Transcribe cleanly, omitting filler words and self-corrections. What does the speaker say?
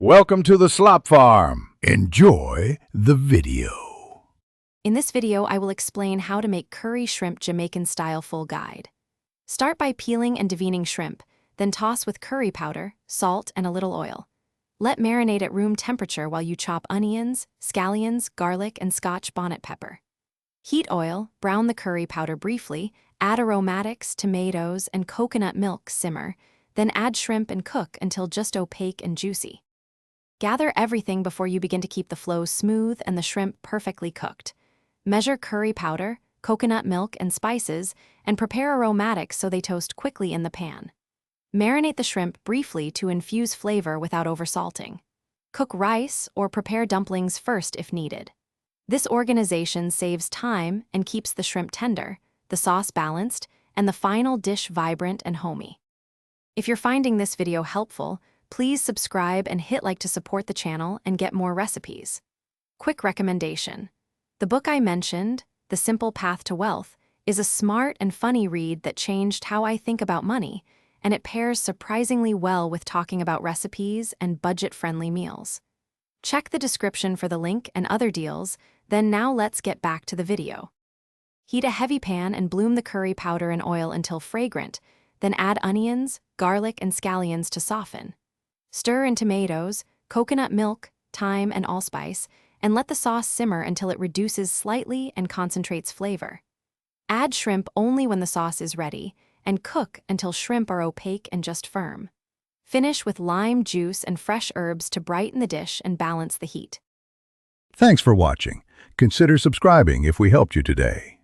Welcome to the Slop Farm. Enjoy the video. In this video, I will explain how to make curry shrimp Jamaican style full guide. Start by peeling and deveining shrimp, then toss with curry powder, salt, and a little oil. Let marinate at room temperature while you chop onions, scallions, garlic, and Scotch bonnet pepper. Heat oil, brown the curry powder briefly, add aromatics, tomatoes, and coconut milk, simmer, then add shrimp and cook until just opaque and juicy. Gather everything before you begin to keep the flow smooth and the shrimp perfectly cooked. Measure curry powder, coconut milk, and spices, and prepare aromatics so they toast quickly in the pan. Marinate the shrimp briefly to infuse flavor without oversalting. Cook rice or prepare dumplings first if needed. This organization saves time and keeps the shrimp tender, the sauce balanced, and the final dish vibrant and homey. If you're finding this video helpful, please subscribe and hit like to support the channel and get more recipes. Quick recommendation. The book I mentioned, The Simple Path to Wealth, is a smart and funny read that changed how I think about money, and it pairs surprisingly well with talking about recipes and budget-friendly meals. Check the description for the link and other deals, then now let's get back to the video. Heat a heavy pan and bloom the curry powder in oil until fragrant, then add onions, garlic, and scallions to soften. Stir in tomatoes, coconut milk, thyme, and allspice, and let the sauce simmer until it reduces slightly and concentrates flavor. Add shrimp only when the sauce is ready, and cook until shrimp are opaque and just firm. Finish with lime juice and fresh herbs to brighten the dish and balance the heat. Thanks for watching. Consider subscribing if we helped you today.